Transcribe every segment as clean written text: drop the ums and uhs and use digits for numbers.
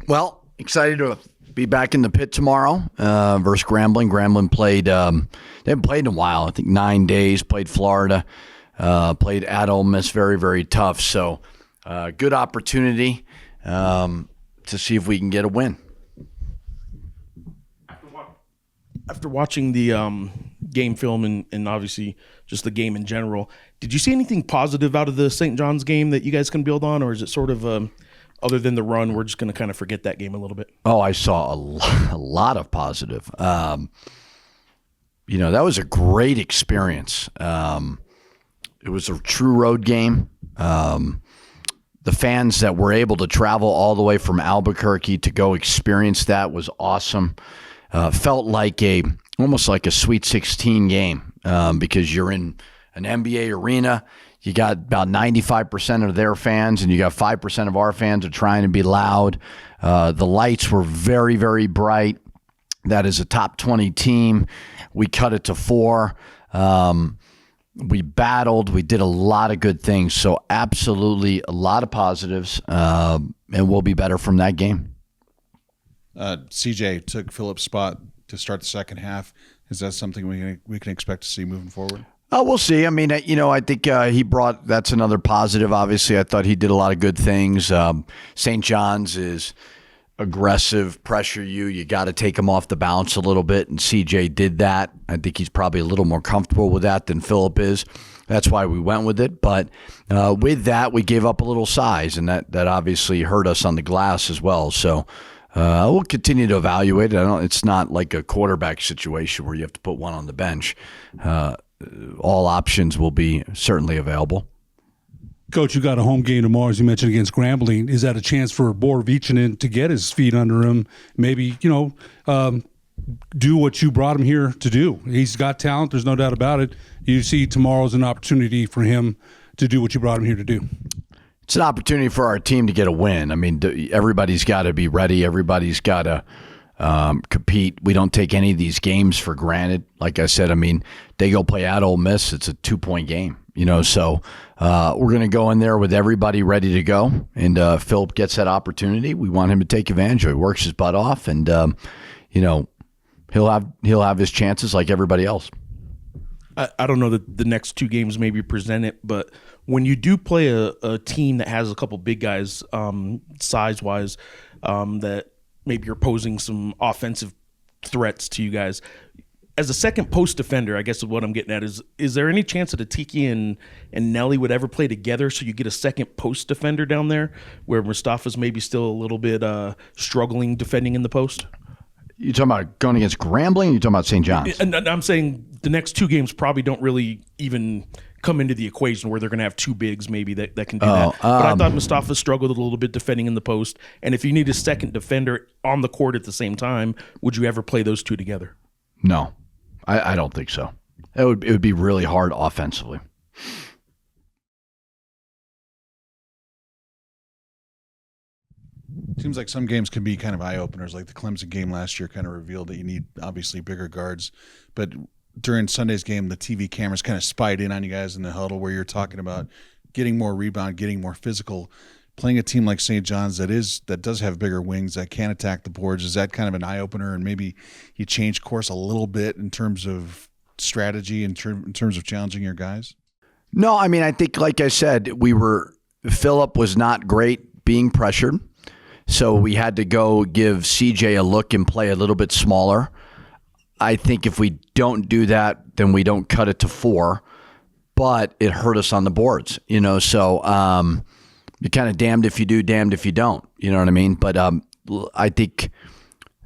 Well, excited to be back in the pit tomorrow versus Grambling. Grambling played, they haven't played in a while, I think 9 days, played Florida, played at Ole Miss, very, very tough. So good opportunity to see if we can get a win. After watching the game film and obviously just the game in general, did you see anything positive out of the St. John's game that you guys can build on, or is it sort of other than the run, we're just going to kind of forget that game a little bit? Oh, I saw a lot of positive. That was a great experience. It was a true road game. The fans that were able to travel all the way from Albuquerque to go experience that was awesome. Felt like almost like a Sweet 16 game because you're in an NBA arena. You got about 95% of their fans, and you got 5% of our fans are trying to be loud. The lights were very, very bright. That is a top 20 team. We cut it to 4. We battled. We did a lot of good things. So absolutely a lot of positives, and we'll be better from that game. CJ took Philip's spot to start the second half. Is that something we can expect to see moving forward? We'll see. I mean, I think that's another positive. Obviously, I thought he did a lot of good things. St. John's is aggressive, pressure you. You got to take him off the bounce a little bit, and CJ did that. I think he's probably a little more comfortable with that than Philip is. That's why we went with it. But with that, we gave up a little size, and that obviously hurt us on the glass as well. So we'll continue to evaluate it. It's not like a quarterback situation where you have to put one on the bench. All options will be certainly available. Coach, you got a home game tomorrow, as you mentioned, against Grambling. Is that a chance for Borovichinen to get his feet under him? Maybe, do what you brought him here to do. He's got talent. There's no doubt about it. You see tomorrow as an opportunity for him to do what you brought him here to do. It's an opportunity for our team to get a win. I mean, everybody's got to be ready. Everybody's got to compete. We don't take any of these games for granted. Like I said, I mean, they go play at Ole Miss. It's a 2-point game, so we're going to go in there with everybody ready to go. And Philip gets that opportunity. We want him to take advantage of it. He works his butt off, and he'll have his chances like everybody else. I don't know that the next 2 games maybe present it, but when you do play a team that has a couple big guys size-wise that maybe you're posing some offensive threats to you guys, as a second post defender, I guess what I'm getting at is there any chance that Atiki and Nelly would ever play together so you get a second post defender down there where Mustafa's maybe still a little bit struggling defending in the post? You talking about going against Grambling, or you talking about St. John's? And I'm saying the next 2 games probably don't really even come into the equation where they're going to have 2 bigs maybe that can do that. But I thought Mustafa struggled a little bit defending in the post. And if you need a second defender on the court at the same time, would you ever play those 2 together? No, I don't think so. It would be really hard offensively. Seems like some games can be kind of eye-openers, like the Clemson game last year kind of revealed that you need, obviously, bigger guards. But during Sunday's game, the TV cameras kind of spied in on you guys in the huddle where you're talking about getting more rebound, getting more physical. Playing a team like St. John's that does have bigger wings, that can attack the boards, is that kind of an eye-opener, and maybe you change course a little bit in terms of strategy, in terms of challenging your guys? No, I mean, I think, like I said, Philip was not great being pressured. So we had to go give CJ a look and play a little bit smaller. I think if we don't do that, then we don't cut it to 4. But it hurt us on the boards, So you're kind of damned if you do, damned if you don't. You know what I mean? But I think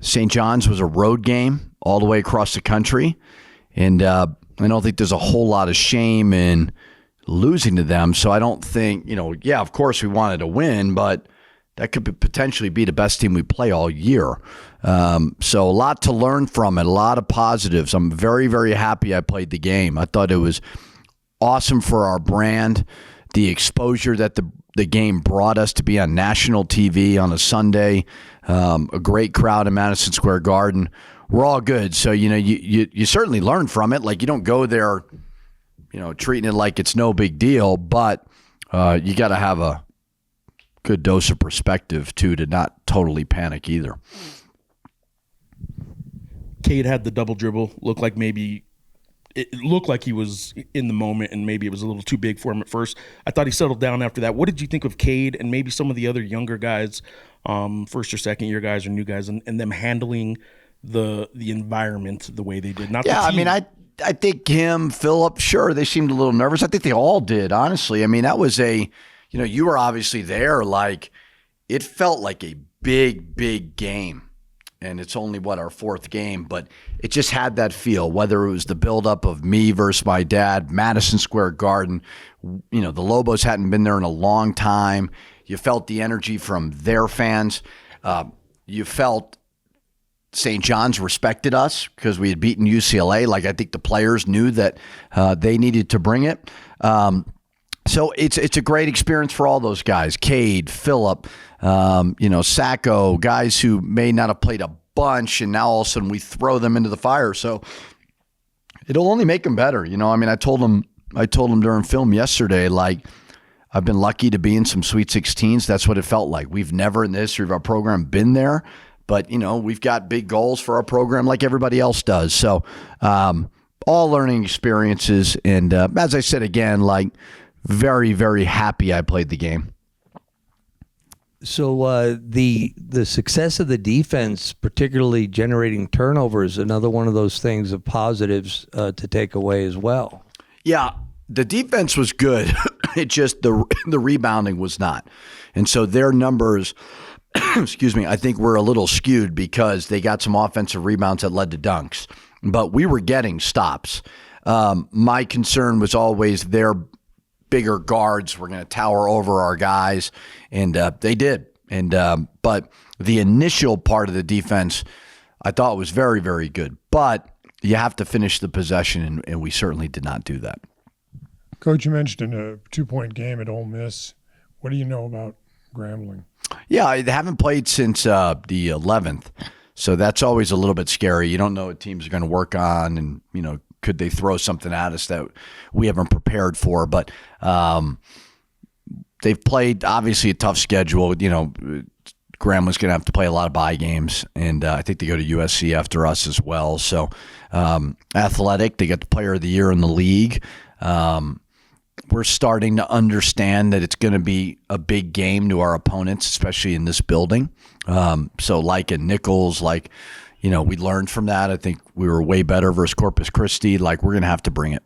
St. John's was a road game all the way across the country. And I don't think there's a whole lot of shame in losing to them. So I don't think, of course we wanted to win, but that could potentially be the best team we play all year. So a lot to learn from it, a lot of positives. I'm very, very happy I played the game. I thought it was awesome for our brand, the exposure that the game brought us to be on national TV on a Sunday, a great crowd in Madison Square Garden. We're all good. So, you certainly learn from it. Like, you don't go there, treating it like it's no big deal, but you got to have a good dose of perspective too, to not totally panic either. Cade had the double dribble. It looked like he was in the moment, and maybe it was a little too big for him at first. I thought he settled down after that. What did you think of Cade and maybe some of the other younger guys, first or second year guys or new guys, and them handling the environment the way they did? I mean, I think him, Phillip, sure, they seemed a little nervous. I think they all did, honestly. I mean, that was you were obviously there. Like, it felt like a big game. And it's only, our fourth game, but it just had that feel, whether it was the buildup of me versus my dad, Madison Square Garden. The Lobos hadn't been there in a long time. You felt the energy from their fans. You felt St. John's respected us because we had beaten UCLA. Like, I think the players knew that they needed to bring it. So it's a great experience for all those guys. Cade, Phillip, Sacco, guys who may not have played a bunch, and now all of a sudden we throw them into the fire. So it'll only make them better. I mean, I told them during film yesterday, like, I've been lucky to be in some Sweet 16s. That's what it felt like. We've never in the history of our program been there, but we've got big goals for our program like everybody else does. So all learning experiences, and as I said again, like, very, very happy I played the game. So the success of the defense, particularly generating turnovers, another one of those things of positives to take away as well. Yeah, the defense was good. It just the rebounding was not, and so their numbers, excuse me, I think were a little skewed because they got some offensive rebounds that led to dunks, but we were getting stops. My concern was always their bigger guards were going to tower over our guys, and they did. And but the initial part of the defense, I thought was very, very good. But you have to finish the possession, and we certainly did not do that. Coach, you mentioned a 2-point game at Ole Miss. What do you know about Grambling? Yeah, I haven't played since the 11th, so that's always a little bit scary. You don't know what teams are going to work on, and could they throw something at us that we haven't prepared for? But they've played, obviously, a tough schedule. Grambling's going to have to play a lot of bye games, and I think they go to USC after us as well. So athletic, they got the player of the year in the league. We're starting to understand that it's going to be a big game to our opponents, especially in this building. So like in Nichols, we learned from that. I think we were way better versus Corpus Christi. Like, we're going to have to bring it.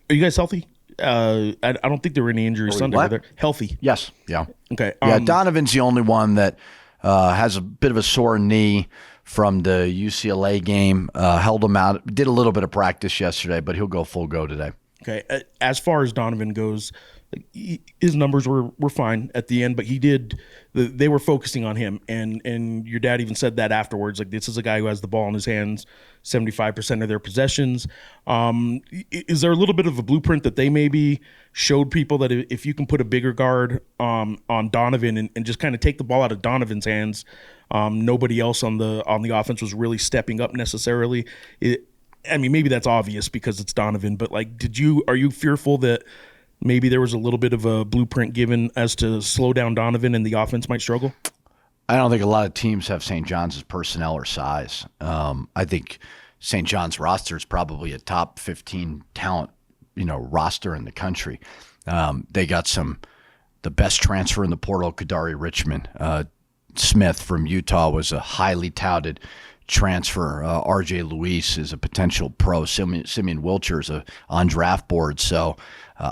Are you guys healthy? I don't think there were any injuries Sunday. Were there? Healthy? Yes. Yeah. Okay. Yeah, Donovan's the only one that has a bit of a sore knee from the UCLA game. Held him out. Did a little bit of practice yesterday, but he'll go full go today. Okay. As far as Donovan goes, his numbers were fine at the end, but they were focusing on him, and your dad even said that afterwards. Like, this is a guy who has the ball in his hands 75% of their possessions. Is there a little bit of a blueprint that they maybe showed people that if you can put a bigger guard on Donovan and just kind of take the ball out of Donovan's hands, nobody else on the offense was really stepping up necessarily? Maybe that's obvious because it's Donovan, but are you fearful that maybe there was a little bit of a blueprint given as to slow down Donovan and the offense might struggle? I don't think a lot of teams have St. John's personnel or size. I think St. John's roster is probably a top 15 talent, roster in the country. They got the best transfer in the portal, Kadari Richmond. Smith from Utah was a highly touted transfer. RJ Luis is a potential pro. Simeon Wilcher is on draft board. So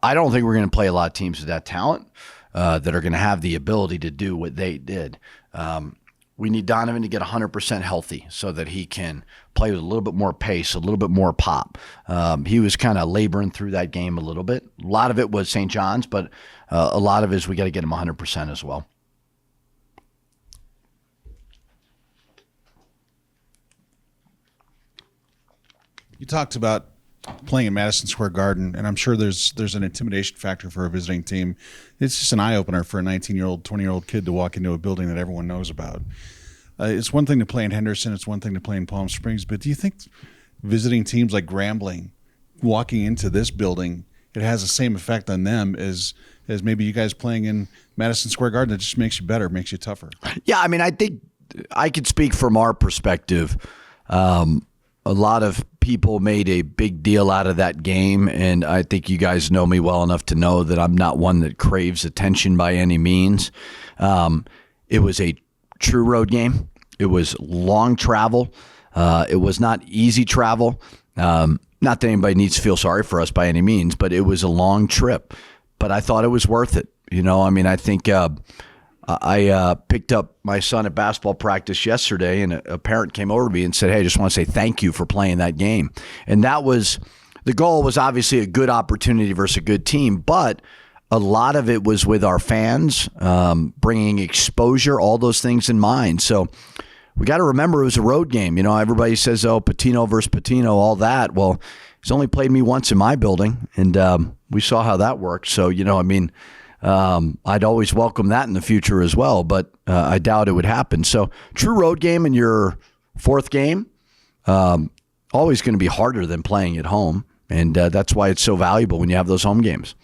I don't think we're going to play a lot of teams with that talent that are going to have the ability to do what they did. We need Donovan to get 100% healthy so that he can play with a little bit more pace, a little bit more pop. He was kind of laboring through that game a little bit. A lot of it was St. John's, but a lot of it is we got to get him 100% as well. You talked about playing in Madison Square Garden, and I'm sure there's an intimidation factor for a visiting team. It's just an eye-opener for a 19-year-old, 20-year-old kid to walk into a building that everyone knows about. It's one thing to play in Henderson. It's one thing to play in Palm Springs. But do you think visiting teams like Grambling, walking into this building, it has the same effect on them as as maybe you guys playing in Madison Square Garden? That just makes you better, makes you tougher. Yeah, I mean, I think I could speak from our perspective. A lot of people made a big deal out of that game, and I think you guys know me well enough to know that I'm not one that craves attention by any means. It was a true road game. It was long travel. It was not easy travel. Not that anybody needs to feel sorry for us by any means, but it was a long trip. But I thought it was worth it. I mean, I think I picked up my son at basketball practice yesterday, and a parent came over to me and said, "Hey, I just want to say thank you for playing that game." And that was the goal. Was obviously a good opportunity versus a good team, but a lot of it was with our fans, bringing exposure, all those things in mind. So we got to remember it was a road game. Everybody says, "Oh, Pitino versus Pitino," all that. Well, he's only played me once in my building, and we saw how that worked. So, I'd always welcome that in the future as well, but I doubt it would happen. So true road game in your fourth game, always going to be harder than playing at home. And that's why it's so valuable when you have those home games.